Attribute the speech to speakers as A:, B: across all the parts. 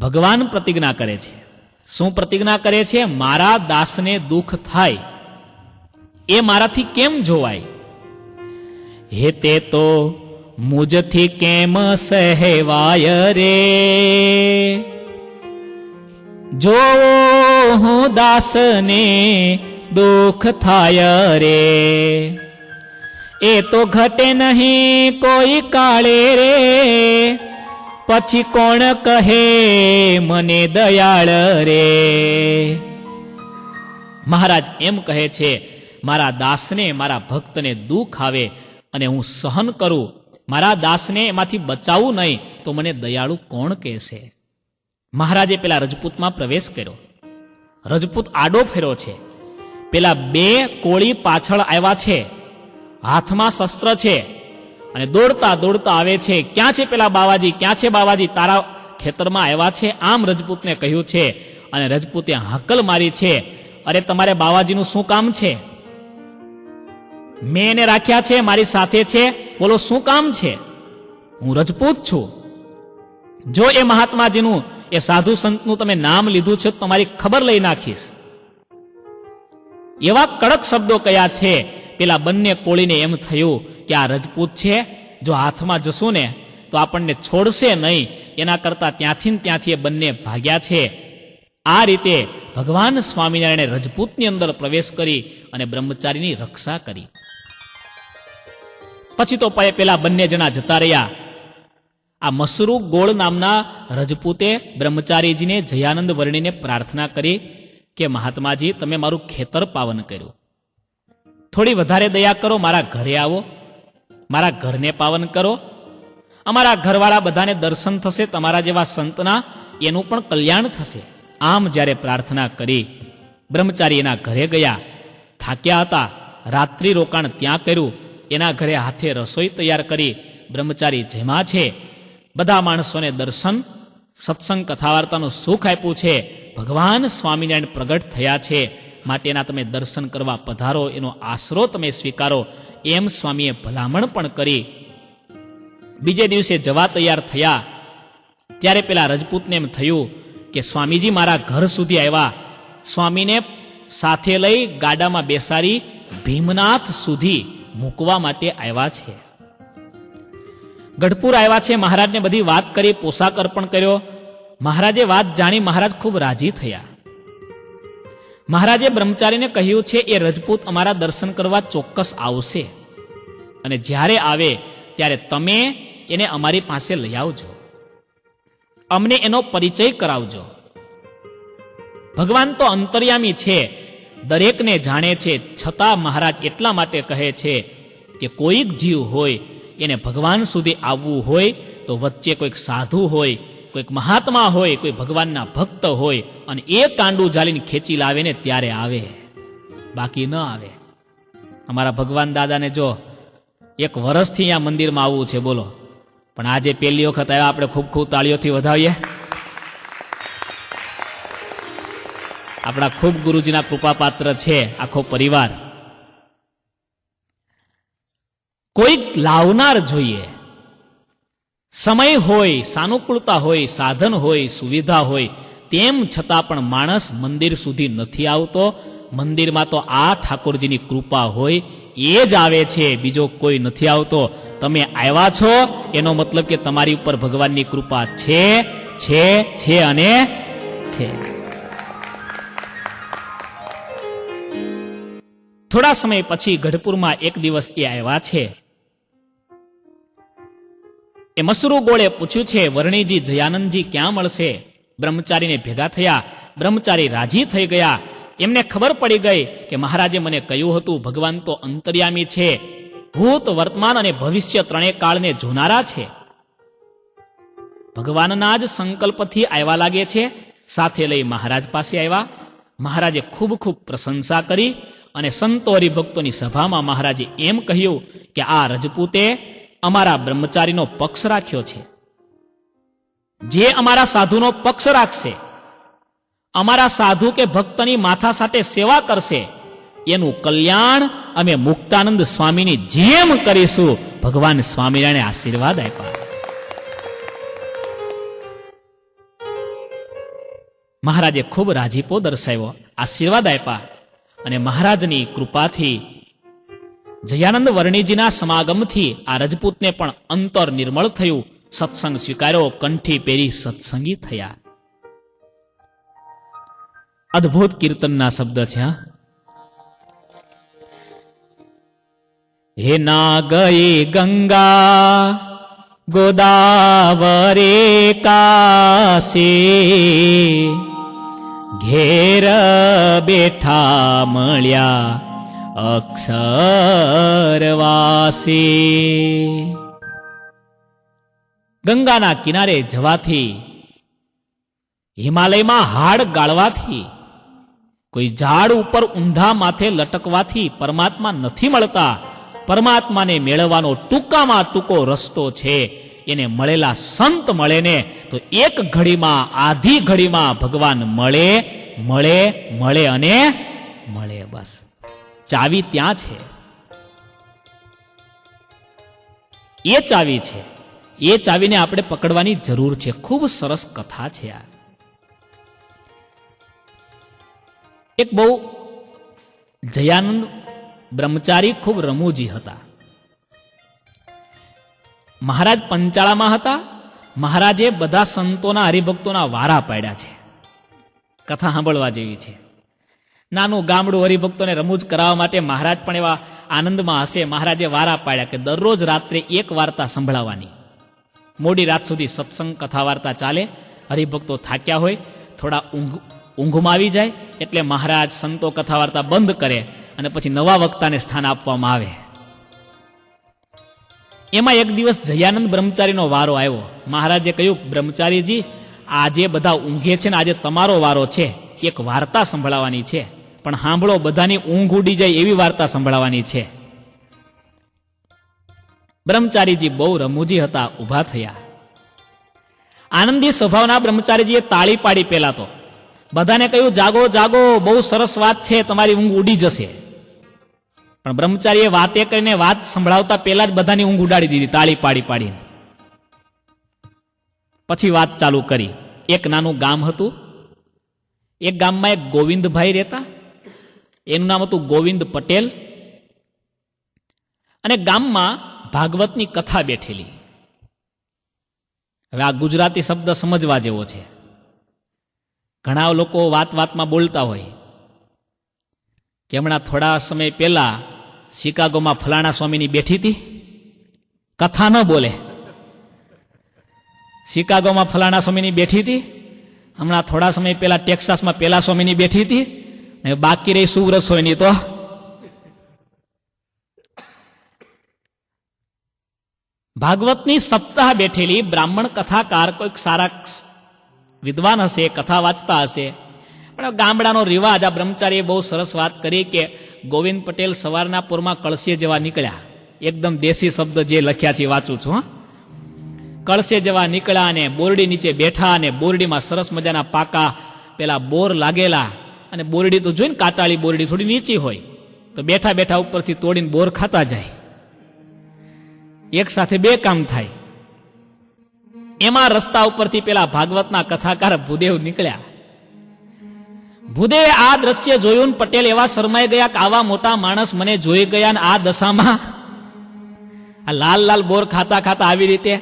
A: ભગવાન પ્રતિજ્ઞા કરે છે. શું પ્રતિજ્ઞા કરે છે? મારા દાસને દુઃખ થાય એ મારાથી કેમ જોવાય? હે તે તો મુજથી કેમ સહેવાય રે, જો હું દાસને દુઃખ થાય રે, એ તો ઘટે નહીં કોઈ કાળે રે, પછી કોણ કહે મને દયાળ રે. મહારાજ એમ કહે છે, મારા દાસને, મારા ભક્તને દુઃખ આવે અને હું સહન કરું, મારા દાસને એમાંથી બચાવવું નહીં તો મને દયાળુ કોણ કહેશે? મહારાજે પેલા રજપૂતમાં પ્રવેશ કર્યો. રજપૂત આડો ફેરો છે. પેલા બે કોળી પાછળ આવ્યા છે, હાથમાં શસ્ત્ર છે અને દોડતા દોડતા આવે છે. ક્યાં છે પેલા બાવાજી? ક્યાં છે બાવાજી? તારા ખેતરમાં આવ્યા છે, આમ રજપૂતને કહ્યું છે. અને રજપૂતે હાકલ મારી છે, અરે તમારે બાવાજીનું શું કામ છે? મેં એને રાખ્યા છે, મારી સાથે છે, બોલો શું કામ છે? હું રજપૂત છું. જો એ મહાત્માજીનું, એ સાધુ સંતનું તમે નામ લીધું છે, તમારી ખબર લઈ નાખીશ. એવા કડક શબ્દો કયા છે. પેલા બંને કોળીને એમ થયું કે આ રજપૂત છે, જો હાથમાં જશું ને તો આપણને છોડશે નહીં, એના કરતા ત્યાંથી એ બંને ભાગ્યા છે. આ રીતે ભગવાન સ્વામિનારાયણે રજપૂતની અંદર પ્રવેશ કરી અને બ્રહ્મચારીની રક્ષા કરી. પછી તો પેલા બંને જણા જતા રહ્યા. આ મસરૂ ગોળ નામના રજપૂતે બ્રહ્મચારીજીને જયાનંદ વર્ણીને પ્રાર્થના કરી કે મહાત્માજી, તમે મારું ખેતર પાવન કર્યું, થોડી વધારે દયા કરો, મારા ઘરે આવો, મારા ઘરને પાવન કરો, અમારા ઘરવાળા બધાને દર્શન થશે, તમારા જેવા સંતના એનું પણ કલ્યાણ થશે. આમ જ્યારે પ્રાર્થના કરી, બ્રહ્મચારી એના ઘરે ગયા. થાક્યા હતા, રાત્રિ રોકાણ ત્યાં કર્યું. એના ઘરે હાથે રસોઈ તૈયાર કરી. બ્રહ્મચારી જેમાં છે, બધા માણસોને દર્શન, સત્સંગ, કથા વાર્તાનું સુખ આપ્યું છે. ભગવાન સ્વામિનારાયણ પ્રગટ થયા છે, માટેના તમે દર્શન કરવા પધારો, એનો આશરો તમે સ્વીકારો, એમ સ્વામીએ ભલામણ પણ કરી. બીજે દિવસે જવા તૈયાર થયા ત્યારે પેલા રજપૂતને એમ થયું કે સ્વામીજી મારા ઘર સુધી આવ્યા, સ્વામીને સાથે લઈ ગાડામાં બેસાડી ભીમનાથ સુધી મૂકવા માટે આવ્યા છે. ગઢપુર આવ્યા છે. મહારાજને બધી વાત કરી, પોશાક અર્પણ કર્યો. મહારાજે વાત જાણી મહારાજ ખૂબ રાજી થયા. મહારાજે બ્રહ્મચારીને કહ્યું છે, એ રજપૂત અમારા દર્શન કરવા ચોક્કસ આવશે, અને જ્યારે આવે ત્યારે તમે એને અમારી પાસે લઈ આવજો, અમને એનો પરિચય કરાવજો. ભગવાન તો અંતર્યામી છે, દરેકને જાણે છે, છતાં મહારાજ એટલા માટે કહે છે કે કોઈક જીવ હોય એને ભગવાન સુધી આવવું હોય તો વચ્ચે કોઈક સાધુ હોય, કોઈક મહાત્મા હોય, કોઈ ભગવાનના ભક્ત હોય, અને એ કાંડું ઝાલીને ખેંચી લાવે ને ત્યારે આવે, બાકી ન આવે. અમારા ભગવાન દાદાને જો 1 વર્ષથી અહીંયા મંદિરમાં આવવું છે, બોલો, પણ આજે પહેલી વખત આવ્યા, આપણે ખૂબ ખૂબ તાળીઓથી વધાવીએ. આપણા ખૂબ ગુરુજીના કૃપાપાત્ર છે આખો પરિવાર. કોઈક લાવનાર જોઈએ. સમય હોય, સાનુકૂળતા હોય, સાધન હોય, સુવિધા હોય, તેમ છતાં પણ માણસ મંદિર સુધી નથી આવતો. મંદિરમાં તો આ ઠાકોરજીની કૃપા હોય એ જ આવે છે, બીજો કોઈ નથી આવતો. તમે આવ્યા છો એનો મતલબ કે તમારી ઉપર ભગવાનની કૃપા છે અને છે. થોડા સમય પછી ગઢપુરમાં એક દિવસ એ આવ્યા છે. એ મસરૂ ગોળે પૂછ્યું છે, વર્ણીજી, જયાનંદજી ક્યાં મળશે? બ્રહ્મચારીને ભેગા થયા. બ્રહ્મચારી રાજી થઈ ગયા. એમને ખબર પડી ગઈ કે મહારાજે મને કહ્યું હતું, ભગવાન તો અંતર્યામી છે, ભૂત, વર્તમાન અને ભવિષ્ય ત્રણેય કાળને જોનારા છે. ભગવાનના જ સંકલ્પથી આવ્યા લાગે છે. સાથે લઈ મહારાજ પાસે આવ્યા. મહારાજે ખૂબ ખૂબ પ્રશંસા કરી અને સંતો હરિભક્તોની સભામાં મહારાજે એમ કહ્યું કે આ રજપૂતે અમારા બ્રહ્મચારીનો પક્ષ રાખ્યો છે. જે અમારા સાધુનો પક્ષ રાખશે, અમારા સાધુ કે ભક્તની માથા સાથે સેવા કરશે, એનું કલ્યાણ અમે મુક્તાનંદ સ્વામીની જેમ કરીશું. ભગવાન સ્વામિનારાયણે આશીર્વાદ આપ્યા. મહારાજે ખૂબ રાજીપો દર્શાવ્યો, આશીર્વાદ આપ્યા અને મહારાજની કૃપાથી જયાનંદ વર્ણીજીના સમાગમથી આ રજપૂતને પણ અંતર નિર્મળ થયું, સત્સંગ સ્વીકાર્યો, કંઠી પહેરી સત્સંગી થયા. અદ્ભુત કીર્તનના શબ્દ છે. હે ના ગઈ ગંગા ગોદાવરે કાશે, ઘેર બેઠા મળ્યા અક્ષરવાસે. ગંગાના કિનારે જવાથી, હિમાલયમાં હાડ ગાળવાથી, કોઈ ઝાડ ઉપર ઊંધા માથે લટકવાથી પરમાત્મા નથી મળતા. પરમાત્માને મેળવવાનો ટૂંકામાં ટૂંકો રસ્તો છે. એને મળેલા સંત મળે ને તો એક ઘડીમાં, આધી ઘડીમાં ભગવાન મળે, મળે, મળે અને મળે. બસ ચાવી ત્યાં છે. એ ચાવી છે. એ ચાવીને આપણે પકડવાની જરૂર છે. ખૂબ સરસ કથા છે આ. એક બહુ જયાનંદ બ્રહ્મચારી ખૂબ રમૂજી હતા. મહારાજ પંચાળામાં હતા. મહારાજે બધા સંતોના, હરિભક્તોના વારા પાડ્યા છે. કથા સાંભળવા જેવી છે. નાનું ગામડું હરિભક્તોને રમૂજ કરાવવા માટે મહારાજ પણ એવા આનંદમાં હશે. મહારાજે વારા પાડ્યા કે દરરોજ રાત્રે એક વાર્તા સંભળાવવાની. મોડી રાત સુધી સત્સંગ કથા વાર્તા ચાલે. હરિભક્તો થાક્યા હોય, થોડા ઊંઘમાં આવી જાય એટલે મહારાજ સંતો કથા વાર્તા બંધ કરે અને પછી નવા વક્તાને સ્થાન આપવામાં આવે. એમાં એક દિવસ જયાનંદ બ્રહ્મચારીનો વારો આવ્યો. મહારાજે કહ્યું, બ્રહ્મચારીજી, આજે બધા ઊંઘે છે ને આજે તમારો વારો છે. એક વાર્તા સંભળાવવાની છે, પણ સાંભળો, બધાની ઊંઘ ઉડી જાય એવી વાર્તા સંભળાવવાની છે. બ્રહ્મચારીજી બહુ રમૂજી હતા, ઉભા થયા. આનંદી સ્વભાવના બ્રહ્મચારીજીએ તાળી પાડી. પેલા તો બધાને કહ્યું, જાગો જાગો, બહુ સરસ વાત છે, તમારી ઊંઘ ઉડી જશે. પણ બ્રહ્મચારીએ વાતે કરીને વાત સંભળાવતા પહેલા જ બધાની ઊંઘ ઉડાડી દીધી, તાળી પાડી પાડીને. પછી વાત ચાલુ કરી. એક નાનું ગામ હતું. એક ગામમાં એક ગોવિંદભાઈ રહેતા. એનું નામ હતું ગોવિંદ પટેલ. અને ગામમાં ભાગવતની કથા બેઠેલી. હવે આ ગુજરાતી શબ્દ સમજવા જેવો છે. ઘણા લોકો વાત વાતમાં બોલતા હોય કે હમણાં થોડા સમય પહેલા શિકાગોમાં ફલાણા સ્વામીની બેઠી હતી. કથા ન બોલે. શિકાગોમાં ફલાણા સ્વામીની બેઠી હતી. હમણાં થોડા સમય પહેલા ટેક્સાસમાં પેલા સ્વામીની બેઠી હતી. ને બાકી રહી સુવ્રત સ્વામીની. તો ભાગવતની સપ્તાહ બેઠેલી બ્રાહ્મણ કથાકાર કોઈક સારા વિદ્વાન હશે, કથા વાંચતા હશે. પણ ગામડાનો રિવાજ. આ બ્રહ્મચારીએ બહુ સરસ વાત કરી કે ગોવિંદ પટેલ સવારના પૂરમાં કળશે જેવા નીકળ્યા. એકદમ દેશી શબ્દ જે લખ્યા છે વાંચું છું. કળશે જેવા નીકળ્યા અને બોરડી નીચે બેઠા અને બોરડીમાં સરસ મજાના પાકા પેલા બોર લાગેલા. અને બોરડી તો જોઈને કાટાળી બોરડી થોડી નીચી હોય તો બેઠા બેઠા ઉપરથી તોડીને બોર ખાતા જાય. એક સાથે બે કામ થાય. એમાં રસ્તા ઉપરથી પેલા ભાગવતના કથાકાર ભૂદેવ નીકળ્યા. ભૂદેવે આ દ્રશ્ય જોયું. પટેલ એવા શરમાઈ ગયા કે આવા મોટા માણસ મને જોઈ ગયા ને આ દશામાં આ લાલ લાલ બોર ખાતા ખાતા આવી રીતે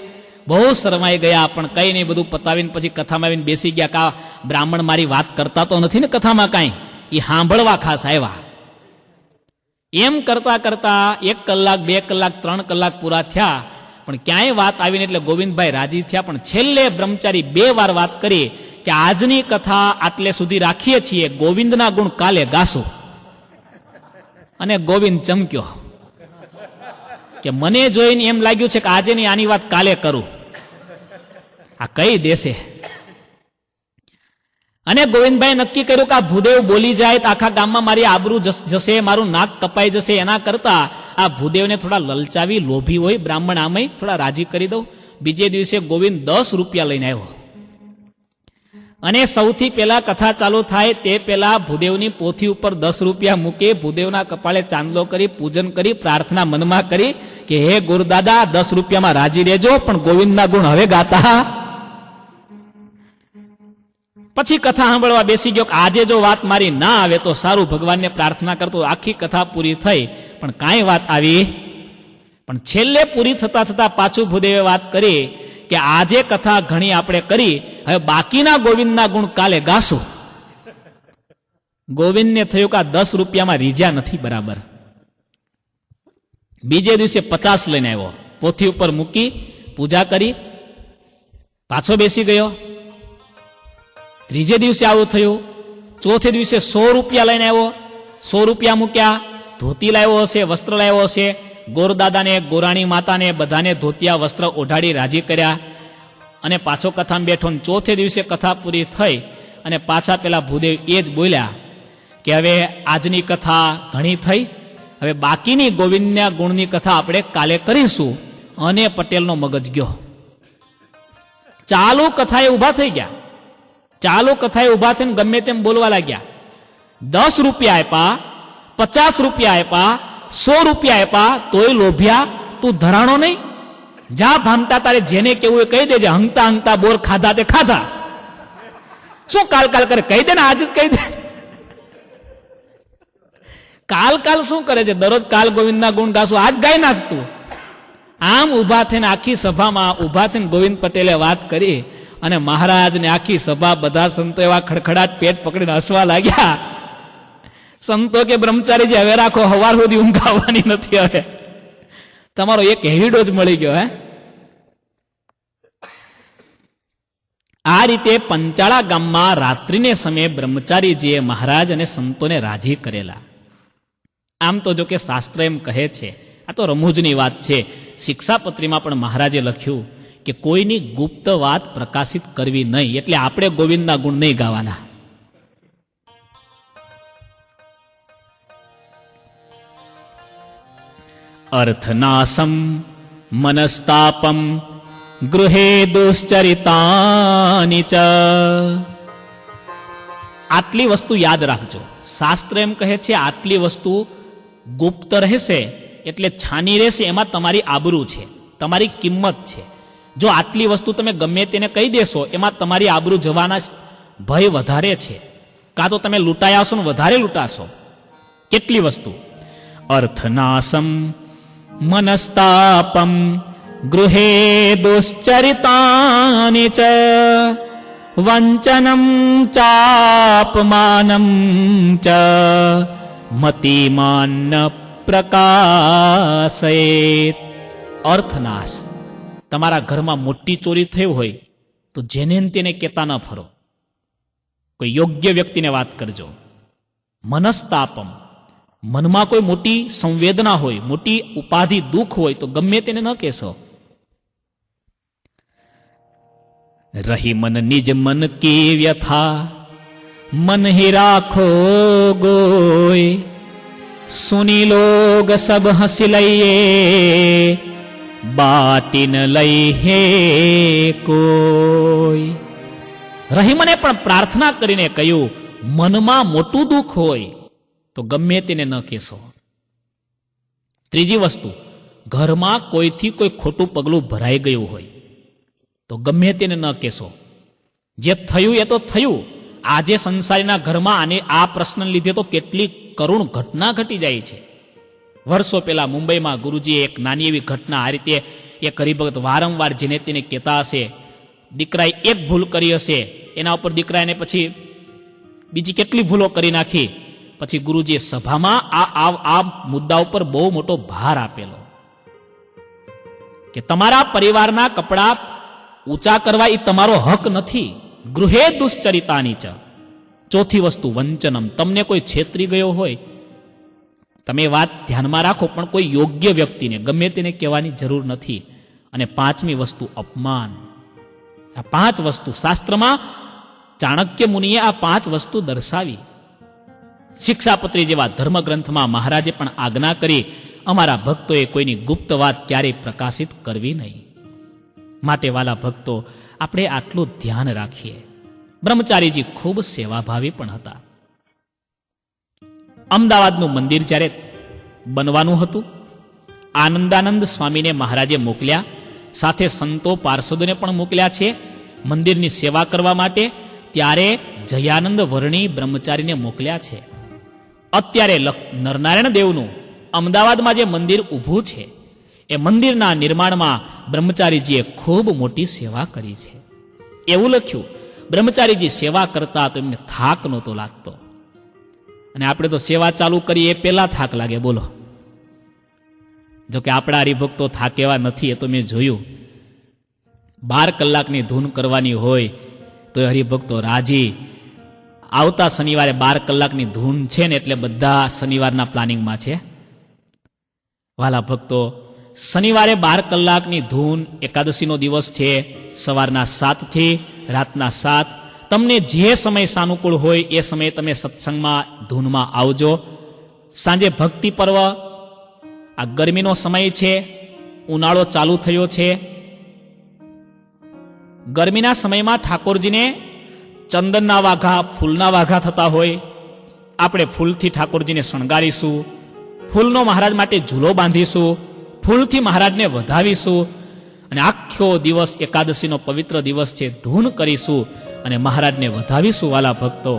A: બહુ શરમાઈ ગયા. પણ કઈ નહીં, બધું પતાવીને પછી કથામાં આવીને બેસી ગયા. કા બ્રાહ્મણ મારી વાત કરતા તો નથી ને કથામાં કાંઈ, એ સાંભળવા ખાસ આવ્યા. એમ કરતા કરતા 1 કલાક 2 કલાક 3 કલાક પૂરા થયા. પણ ક્યાંય વાત આવીને એટલે ગોવિંદભાઈ રાજી થયા. પણ છેલ્લે બ્રહ્મચારી 2 વાર વાત કરી કે આજની કથા આટલે સુધી રાખીએ છીએ, ગોવિંદના ગુણ કાલે ગાશું. અને ગોવિંદ ચમક્યો કે મને જોઈને એમ લાગ્યું છે કે આજે ની આની વાત કાલે કરું. આ કઈ દેશે. અને ગોવિંદભાઈ નક્કી કર્યું કે આ ભૂદેવ બોલી જાય તો આખા ગામમાં મારી આબરૂ જશે, મારું નાક કપાઈ જશે. એના કરતા આ ભૂદેવને થોડા લલચાવી, લોભી હોય બ્રાહ્મણ, આમય થોડા રાજી કરી દઉં. બીજે દિવસે ગોવિંદ 10 રૂપિયા લઈને આવ્યો. અને સૌથી પહેલા કથા ચાલુ થાય તે પહેલા ભૂદેવની પોથી ઉપર 10 રૂપિયા મૂકી, ભૂદેવના કપાળે ચાંદલો કરી, પૂજન કરી, પ્રાર્થના મનમાં કરી કે હે ગુરુદાદા 10 રૂપિયામાં રાજી રહેજો, પણ ગોવિંદના ગુણ હવે ગાતા. પછી કથા સાંભળવા બેસી ગયો કે આજે જો વાત મારી ના આવે તો સારું, ભગવાનને પ્રાર્થના કરતો. આખી કથા પૂરી થઈ પણ કાંઈ વાત આવી. પણ છેલ્લે પૂરી થતા થતા પાછું ભૂદેવે વાત કરી કે આજે કથા ઘણી આપણે કરી, હવે બાકીના ગોવિંદના ગુણ કાલે ગાશું. ગોવિંદને થયું કે આ 10 રૂપિયામાં રીઝ્યા નથી બરાબર. બીજે દિવસે 50 લઈને આવ્યો, પોથી ઉપર મૂકી પૂજા કરી, પાછો બેસી ગયો. ત્રીજે દિવસે આવું થયું. ચોથે દિવસે 100 રૂપિયા લઈને આવ્યો, 100 રૂપિયા મૂક્યા. ધોતી લાવ્યો હશે, વસ્ત્ર લાવ્યો હશે. ગોરદાદાને, ગોરાણી માતાને બધાને ધોતિયા વસ્ત્ર ઓઢાડી રાજી કર્યા અને પાછો કથામાં બેઠો. ચોથે દિવસે કથા પૂરી થઈ અને પાછા પેલા ભૂદેવ એ જ બોલ્યા કે હવે આજની કથા ઘણી થઈ, હવે બાકીની ગોવિંદના ગુણની કથા આપણે કાલે કરીશું. અને પટેલનો મગજ ગયો. ચાલુ કથાએ ઉભા થઈ ગયા, ચાલુ કથાએ ઉભા થઈને ગમે તેમ બોલવા લાગ્યા. 10 રૂપિયા આપ્યા, 50 રૂપિયા આપ્યા, 100 રૂપિયા આપ્યા, તોય લોભ્યા. તું ધરાણો નહીં, જા ભામટા તારે જેને કેવું એ કહી દેજે. હંગતા હંગતા બોર ખાધા તે ખાધા. શું કાલ કાલ કરે, કહી દે ને, આજ જ કહી દે. કાલ કાલ શું કરે છે? દરરોજ કાલ ગોવિંદના ગુણ ગાશું, આજ ગાઈ નાખતું. આમ ઉભા થઈને આખી સભામાં ઉભા થઈને ગોવિંદ પટેલે વાત કરી અને મહારાજને આખી સભા બધા સંતો એવા ખડખડાટ પેટ પકડીને હસવા લાગ્યા. સંતો કે બ્રહ્મચારીજી હવે રાખો, હવાર સુધી ઊંઘ આવવાની નથી, હવે તમારો એક હેવી ડોઝ મળી ગયો. આ રીતે પંચાળા ગામમાં રાત્રિને સમયે બ્રહ્મચારીજીએ મહારાજ અને સંતોને રાજી કરેલા. આમ તો જો કે શાસ્ત્ર એમ કહે છે, આ તો રમૂજની વાત છે. શિક્ષાપત્રીમાં પણ મહારાજે લખ્યું કે કોઈની ગુપ્ત વાત પ્રકાશિત કરવી નહીં, એટલે આપણે ગોવિંદના ગુણ નહીં ગાવાના. અર્થનાશમ મનસ્તાપમ ગૃહે દુશ્ચરિતાનિ ચ. આટલી વસ્તુ યાદ રાખજો. શાસ્ત્ર એમ કહે છે આટલી વસ્તુ ગુપ્ત રહેશે એટલે છાની રહેશે, એમાં તમારી આબરૂ છે, તમારી કિંમત છે. જો આટલી વસ્તુ તમે ગમે તેને કહી દેશો, એમાં તમારી આબરૂ જવાના ભય વધારે છે, કાં તો તમે લૂંટાયા હશો ને વધારે લૂંટાશો. કેટલી વસ્તુ? અર્થનાશમ મનસ્તાપમ ગૃહે દુશ્ચરિતાનિ ચ વંચનમ ચાપમાનમ ચ મતિમાન પ્રકાશયેત. અર્થનાશ, તમારા ઘરમાં મોટી ચોરી થઈ હોય તો જેને તેને કહેતા ન ફરો, કોઈ યોગ્ય વ્યક્તિને વાત કરજો. મનસ્તાપમ, મનમાં કોઈ મોટી સંવેદના હોય, મોટી ઉપાધિ દુઃખ હોય તો ગમે તેને ન કહેશો. રહી મન નિજ મન કી વ્યથા મન હી રાખો ગોય સુની લોગ સબ હસી લઈએ બાટી ન લઈ હે કોઈ. રહીમને પણ પ્રાર્થના કરીને કહ્યું, મનમાં મોટું દુઃખ હોય તો ગમે તેને ન કહેશો. ત્રીજી વસ્તુ, ઘરમાં કોઈથી કોઈ ખોટું પગલું ભરાઈ ગયું હોય તો ગમે તેને ન કહેશો. જે થયું એ તો થયું. આજે સંસારીના ઘરમાં આને આ પ્રશ્ન લીધે તો કેટલી કરુણ ઘટના ઘટી જાય છે. વર્ષો પહેલા મુંબઈમાં ગુરુજીએ એક નાની એવી ઘટના આ રીતે એક હરિભગત વારંવાર જેને તેને કહેતા હશે, દીકરાએ એક ભૂલ કરી હશે, એના ઉપર દીકરાને પછી બીજી કેટલી ભૂલો કરી નાખી. પછી ગુરુજીએ સભામાં આ મુદ્દા ઉપર બહુ મોટો ભાર આપેલો કે તમારા પરિવારના કપડા ઊંચા કરવા એ તમારો હક નથી. ગૃહે દુશ્ચરિતાની ચ. ચોથી વસ્તુ વંચનમ, તમને કોઈ છેતરી ગયો હોય, તમે વાત ધ્યાનમાં રાખો, પણ કોઈ યોગ્ય વ્યક્તિને ગમે તેને કહેવાની જરૂર નથી. અને પાંચમી વસ્તુ અપમાન. આ 5 વસ્તુ શાસ્ત્રમાં ચાણક્ય મુનિએ આ 5 વસ્તુ દર્શાવી. શિક્ષાપત્રી જેવા ધર્મગ્રંથમાં મહારાજે પણ આજ્ઞા કરી, અમારા ભક્તોએ કોઈની ગુપ્ત વાત ક્યારેય પ્રકાશિત કરવી નહીં. માટે વાલા ભક્તો, આપણે આટલું ધ્યાન રાખીએ. બ્રહ્મચારીજી ખૂબ સેવાભાવી પણ હતા. અમદાવાદનું મંદિર જ્યારે બનવાનું હતું, આનંદાનંદ સ્વામીને મહારાજે મોકલ્યા, સાથે સંતો પાર્ષદોને પણ મોકલ્યા છે મંદિરની સેવા કરવા માટે. ત્યારે જયાનંદ વર્ણી બ્રહ્મચારીને મોકલ્યા છે. અત્યારે નરનારાયણ દેવનું અમદાવાદમાં જે મંદિર ઊભું છે એ મંદિરના નિર્માણમાં બ્રહ્મચારીજીએ ખૂબ મોટી સેવા કરી છે. એવું લખ્યું, બ્રહ્મચારીજી સેવા કરતા તો એમને થાક નહોતો લાગતો. અને આપણે તો સેવા ચાલુ કરીએ એ પહેલા થાક લાગે, બોલો. જોકે આપણા હરિભક્તો થાક એવા નથી, એ તો મેં જોયું. 12 કલાકની ધૂન કરવાની હોય તો હરિભક્તો રાજી. આવતા શનિવારે 12 કલાકની ધૂન છે ને, એટલે બધા શનિવારના પ્લાનિંગમાં છે. વાલા ભક્તો, શનિવારે 12 કલાકની ધૂન, એકાદશીનો દિવસ છે, સવારના 7 થી રાતના 7. તમને જે સમય સાનુકૂળ હોય એ સમયે તમે સત્સંગમાં ધૂનમાં આવજો. સાંજે ભક્તિ પર્વ, આ ગરમીનો સમય છે, ઉનાળો ચાલુ થયો છે. ગરમીના સમયમાં ઠાકોરજીને ચંદનના વાઘા, ફૂલના વાઘા થતા હોય. આપણે ફૂલથી ઠાકોરજીને શણગારીશું, ફૂલનો મહારાજ માટે ઝૂલો બાંધીશું, ફૂલથી મહારાજને વધાવીશું, અને આખો દિવસ એકાદશીનો પવિત્ર દિવસ છે, ધૂન કરીશું અને મહારાજને વધાવીશું. વાલા ભક્તો,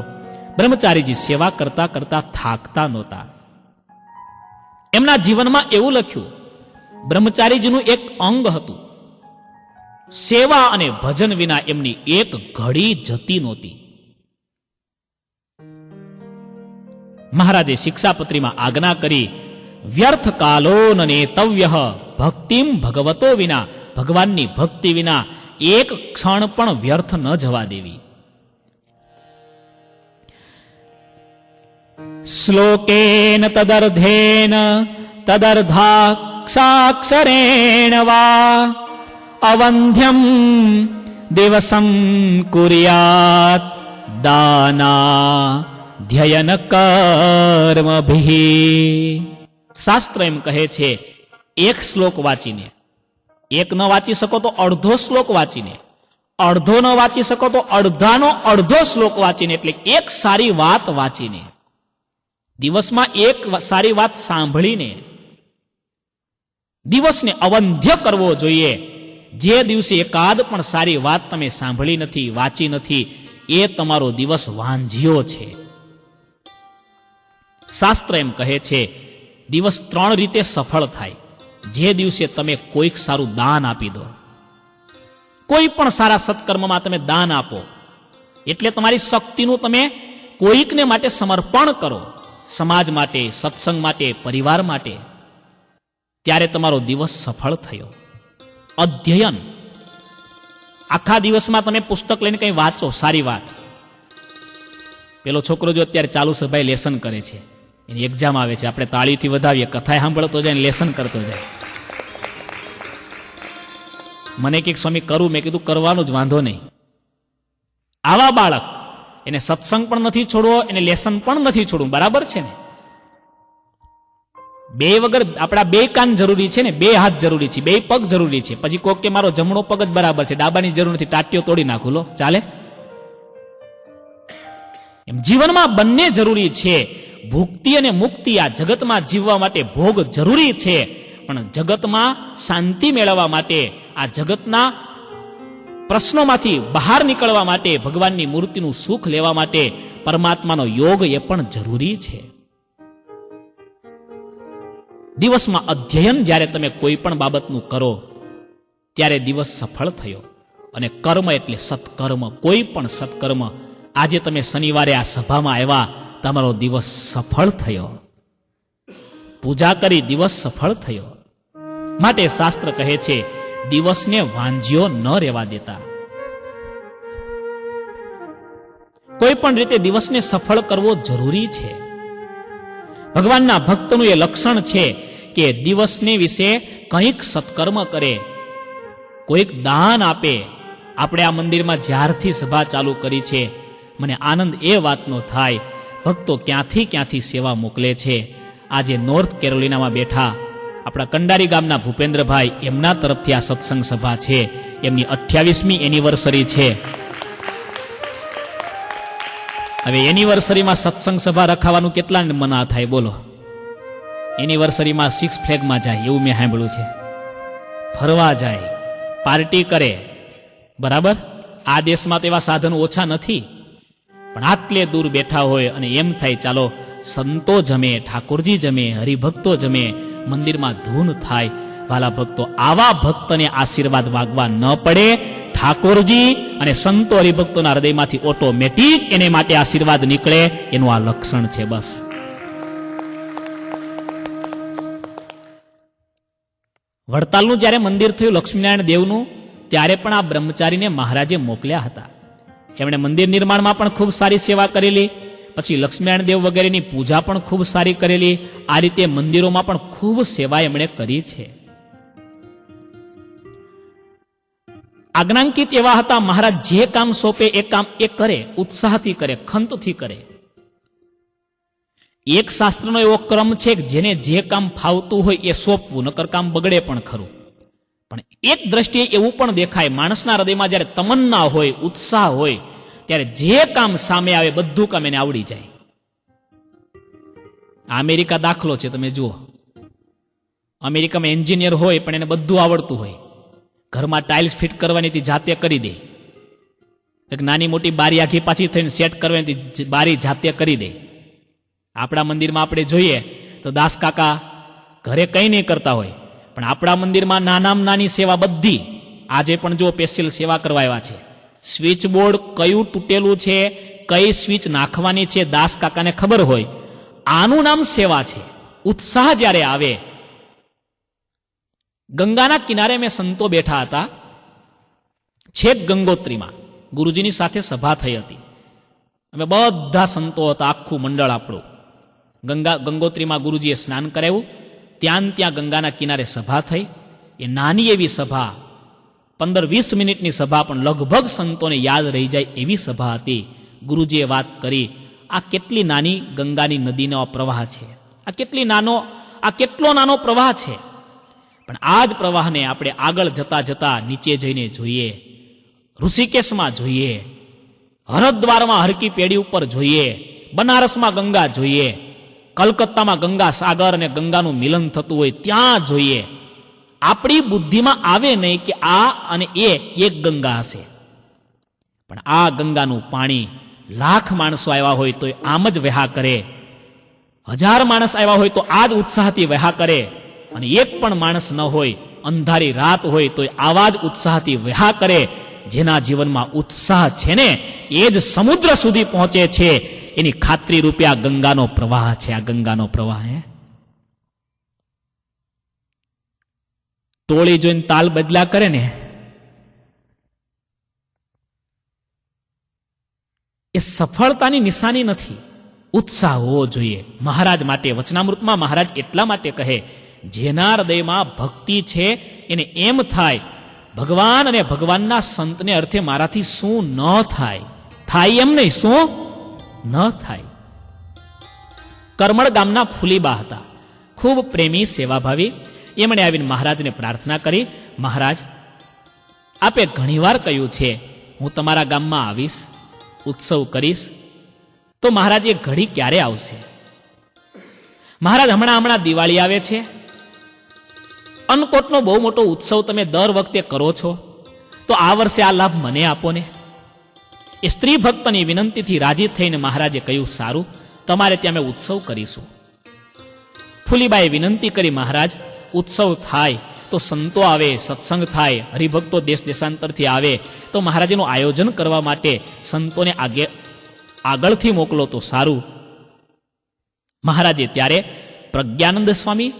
A: બ્રહ્મચારીજી સેવા કરતા કરતા થાકતા નહોતા. એમના જીવનમાં એવું લખ્યું, બ્રહ્મચારીજીનું એક અંગ હતું, સેવા અને ભજન વિના એમની એક ઘડી જતી નહોતી. મહારાજે શિક્ષાપત્રીમાં આજ્ઞા કરી, વ્યર્થ કાલો નેતવ્ય ભક્તિમ ભગવતો વિના, ભગવાનની ભક્તિ વિના એક ક્ષણ પણ વ્યર્થ ન જવા દેવી. શ્લોકેન તદર્ધેન તદર્ધાક્ષાક્ષરેણ વા અવંધ્યમ દિવસમ કુર્યાત દાના ધ્યયન કર્મભિઃ. શાસ્ત્ર એમ કહે છે, એક શ્લોક વાંચીને, એક ન વાંચી શકો તો અડધો શ્લોક વાંચીને, અડધો ન વાંચી શકો તો અડધાનો અડધો શ્લોક વાંચીને, એટલે એક સારી વાત વાંચીને, દિવસમાં એક સારી વાત સાંભળીને દિવસને અવંધ્ય કરવો જોઈએ. જે દિવસે એકાદ પણ સારી વાત તમે સાંભળી નથી, વાંચી નથી, એ તમારો દિવસ વાંઝ્યો છે. શાસ્ત્ર એમ કહે છે, દિવસ 3 રીતે સફળ થાય. જે દિવસે તમે કોઈક સારું દાન આપી દો, કોઈ પણ સારા સત્કર્મમાં તમે દાન આપો, એટલે તમારી શક્તિનું તમે કોઈકને માટે સમર્પણ કરો, સમાજ માટે, સત્સંગ માટે, પરિવાર માટે, ત્યારે તમારો દિવસ સફળ થયો. અધ્યયન, આખા દિવસમાં તમે પુસ્તક લઈને કંઈ વાંચો, સારી વાત. પેલો છોકરો જો અત્યારે ચાલુ સભાએ લેસન કરે છે, એની એક્ઝામ આવે છે, આપણે તાળીથી વધાવીએ, કથાએ સાંભળતો જાય, લેસન કરતો જાય. મને કંઈક સ્વામી કરું, મેં કીધું કરવાનું જ, વાંધો નહીં. આવા બાળક, એને સત્સંગ પણ નથી છોડવો, એને લેસન પણ નથી છોડવું, બરાબર છે ને? બે વગર આપણા 2 કાન જરૂરી છે ને, 2 હાથ જરૂરી છે, 2 પગ જરૂરી છે. પછી કોક કે મારો જમણો પગ જ બરાબર છે, ડાબાની જરૂર નથી, ટાટીઓ તોડી નાખું, લો ચાલે? એમ જીવનમાં બંને જરૂરી છે. ભુક્તિ અને મુક્તિ, આ જગતમાં જીવવા માટે ભોગ જરૂરી છે, પણ જગતમાં શાંતિ મેળવવા માટે, આ જગતના પ્રશ્નોમાંથી બહાર નીકળવા માટે, ભગવાનની મૂર્તિનું સુખ લેવા માટે પરમાત્માનો યોગ એ પણ જરૂરી છે. દિવસમાં અધ્યયન જ્યારે તમે કોઈ પણ બાબતનું કરો, ત્યારે દિવસ સફળ થયો. અને કર્મ એટલે સત્કર્મ, કોઈ પણ સત્કર્મ. આજે તમે શનિવારે આ સભામાં આવ્યા, તમારો દિવસ સફળ થયો. પૂજા કરી, દિવસ સફળ થયો. માટે શાસ્ત્ર કહે છે, દિવસને વાંઝ્યો ન રહેવા દેતા. કોઈ પણ રીતે દિવસને સફળ કરવો જરૂરી છે. ભગવાનના ભક્તનું એ લક્ષણ છે કે દિવસને વિશે કંઈક સત્કર્મ કરે, કોઈક દાન આપે. આપણે આ મંદિરમાં જ્યારથી સભા ચાલુ કરી છે, મને આનંદ એ વાતનો થાય, ભક્તો ક્યાંથી ક્યાંથી સેવા મોકલે છે. આજે નોર્થ કેરોલિનામાં બેઠા આપણા કંડારી ગામના ભૂપેન્દ્રભાઈ, એમના તરફથી આ સત્સંગ સભા છે, એમની 28મી એનિવર્સરી છે. હવે એનિવર્સરીમાં સત્સંગ સભા રખાવાનું કેટલાને મના થાય, બોલો? એનિવર્સરીમાં 6 ફ્લેગમાં જાય, એવું મેં સાંભળ્યું છે. ફરવા જાય, પાર્ટી કરે, બરાબર? આ દેશમાં તો એવા સાધનો ઓછા નથી. પણ આટલે દૂર બેઠા હોય અને એમ થાય ચાલો સંતો જમે, ઠાકોરજી જમે, હરિભક્તો જમે, મંદિરમાં ધૂન થાય. વાલા ભક્તો, આવા ભક્તને આશીર્વાદ માગવા ન પડે. ઠાકોરજી અને સંતો હરિભક્તોના હૃદયમાંથી ઓટોમેટિક એને માટે આશીર્વાદ નીકળે, એનું આ લક્ષણ છે. બસ વડતાલનું જ્યારે મંદિર થયું લક્ષ્મીનારાયણ દેવનું, ત્યારે પણ આ બ્રહ્મચારીને મહારાજે મોકલ્યા હતા. એમણે મંદિર નિર્માણમાં પણ ખૂબ સારી સેવા કરેલી, પછી લક્ષ્મીનારાયણ દેવ વગેરેની પૂજા પણ ખૂબ સારી કરેલી. આ રીતે મંદિરોમાં પણ ખૂબ સેવા એમણે કરી છે. આજ્ઞાંકિત એવા હતા, મહારાજ જે કામ સોંપે એ કામ એ કરે, ઉત્સાહથી કરે, ખંતથી કરે. એક શાસ્ત્રનો એવો ક્રમ છે કે જેને જે કામ ફાવતું હોય એ સોંપવું, નકર કામ બગડે પણ ખરું. પણ એક દ્રષ્ટિએ એવું પણ દેખાય, માણસના હૃદયમાં જ્યારે તમન્ના હોય, ઉત્સાહ હોય, ત્યારે જે કામ સામે આવે બધું કામ એને આવડી જાય. અમેરિકા દાખલો છે, તમે જુઓ. અમેરિકામાં એન્જિનિયર હોય પણ એને બધું આવડતું હોય. ઘરમાં ટાઇલ્સ ફિટ કરવાની જાતે કરી દે. એક નાની મોટી બારી આખી પાછી થઈને સેટ કરવાની બારી જાતે કરી દે. આપણા મંદિરમાં આપણે જોઈએ તો દાસ કાકા ઘરે કંઈ નહીં કરતા હોય, પણ આપણા મંદિરમાં નાનામાં નાની સેવા બધી આજે પણ જો સ્પેશિયલ સેવા કરવા આવ્યા છે. સ્વિચ બોર્ડ કયું તૂટેલું છે, કઈ સ્વિચ નાખવાની છે, દાસ કાકાને ખબર હોય. આનું નામ સેવા છે. ઉત્સાહ જ્યારે આવે. ગંગાના કિનારે મેં સંતો બેઠા હતા, છેક ગંગોત્રીમાં ગુરુજીની સાથે સભા થઈ હતી. અમે બધા સંતો હતા, આખું મંડળ આપણું. ગંગોત્રીમાં ગુરુજીએ સ્નાન કરાવ્યું. ત્યાં ગંગાના કિનારે સભા થઈ. એ નાની એવી સભા, 15-20 મિનિટની સભા, પણ લગભગ સંતોને યાદ રહી જાય એવી સભા હતી. ગુરુજીએ વાત કરી, આ કેટલી નાની ગંગાની નદીનો પ્રવાહ છે, આ કેટલો નાનો પ્રવાહ છે. પણ આ જ પ્રવાહને આપણે આગળ જતા જતા નીચે જઈને જોઈએ, ઋષિકેશમાં જોઈએ, હરદ્વારમાં હરકી પેઢી ઉપર જોઈએ, બનારસમાં ગંગા જોઈએ, કલકત્તામાં ગંગા સાગર અને ગંગાનું મિલન થતું હોય ત્યાં જોઈએ. આપણી બુદ્ધિમાં આવે નહીં કે આ અને એ એક ગંગા હશે. પણ આ ગંગાનું પાણી લાખ માણસો આવ્યા હોય તો આમ જ વહા કરે, 1000 માણસ આવ્યા હોય તો આ જ ઉત્સાહથી વહા કરે, અને એક પણ માણસ ન હોય, અંધારી રાત હોય તો આવા જ ઉત્સાહથી વહા કરે. જેના જીવનમાં ઉત્સાહ છે ને એ જ સમુદ્ર સુધી પહોંચે છે. એની ખાતરી રૂપે આ ગંગાનો પ્રવાહ છે. આ ગંગાનો પ્રવાહ ટોળી જોઈને તાલ બદલા કરે ને, એ સફળતાની નિશાની નથી. ઉત્સાહ હોવો જોઈએ. મહારાજ માટે વચનામૃતમાં મહારાજ એટલા માટે કહે, જેના હૃદયમાં ભક્તિ છે એને એમ થાય, ભગવાન અને ભગવાનના સંતને અર્થે મારાથી શું ન થાય. થાય એમ નહીં, શું ન થાય. કરમળ ગામના ફૂલીબા હતા, ખૂબ પ્રેમી, સેવાભાવી. એમણે આવીને મહારાજને પ્રાર્થના કરી, મહારાજ આપે ઘણીવાર કહ્યું છે હું તમારા ગામમાં આવીશ, ઉત્સવ કરીશ, તો મહારાજ એ ઘડી ક્યારે આવશે? મહારાજ હમણાં દિવાળી આવે છે, અન્નકોટનો બહુ મોટો ઉત્સવ તમે દર વખતે કરો છો, તો આ વર્ષે આ લાભ મને આપો ને. એ સ્ત્રી ભક્તની વિનંતીથી રાજી થઈને મહારાજે કહ્યું, સારું, તમારે ત્યાં અમે ઉત્સવ કરીશું. ફૂલીબાએ વિનંતી કરી, મહારાજ ઉત્સવ થાય તો સંતો આવે, સત્સંગ થાય, હરિભક્તો દેશ દેશાંતરથી આવે, તો મહારાજનું આયોજન કરવા માટે સંતોને આગળથી મોકલો તો સારું. મહારાજે ત્યારે પ્રજ્ઞાનંદ સ્વામી,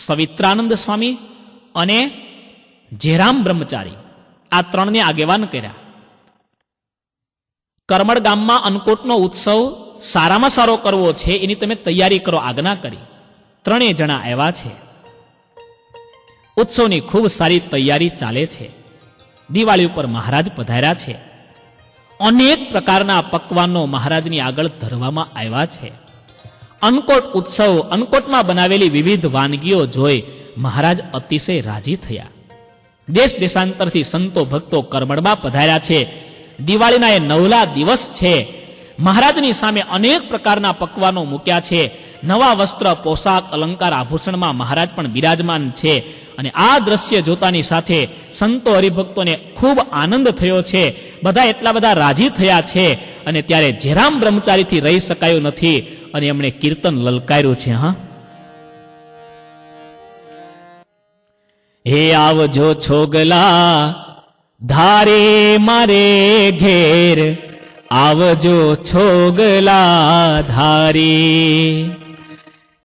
A: સવિત્રાનંદ સ્વામી અને જેરામ બ્રહ્મચારી આ 3ને આગેવાન કર્યા. કરમળ ગામમાં અન્નકોટનો ઉત્સવ સારામાં સારો કરવો છે, એની તમે તૈયારી કરો, આજ્ઞા કરી. 3 જણા આવ્યા છે. ઉત્સવની ખૂબ સારી તૈયારી ચાલે છે. દિવાળી ઉપર મહારાજ પધાર્યા છે. અનેક પ્રકારના પકવાનો મહારાજની આગળ ધરવામાં આવ્યા છે. અન્નકોટ ઉત્સવ, અન્નકોટમાં બનાવેલી વિવિધ વાનગીઓ જોઈ મહારાજ અતિશય રાજી થયા. દેશ દેશાંતરથી સંતો ભક્તો કરમળમાં પધાર્યા છે. દિવાળીના એ 9લા દિવસ છે. મહારાજની સામે અનેક પ્રકારના પકવાનો મૂક્યા છે. નવા વસ્ત્ર, પોશાક, અલંકાર, આભૂષણમાં મહારાજ પણ બિરાજમાન છે. અને આ દ્રશ્ય જોતાની સાથે સંતો હરિભક્તોને ખૂબ આનંદ થયો છે. બધા એટલા બધા રાજી થયા છે. અને ત્યારે જેરામ બ્રહ્મચારીથી રહી શકાયું નથી અને એમણે કીર્તન લલકાર્યું છે. હા, હે આવજો છોગલા ધારે મારે ઘેર, આવજો છોગલા ધારે.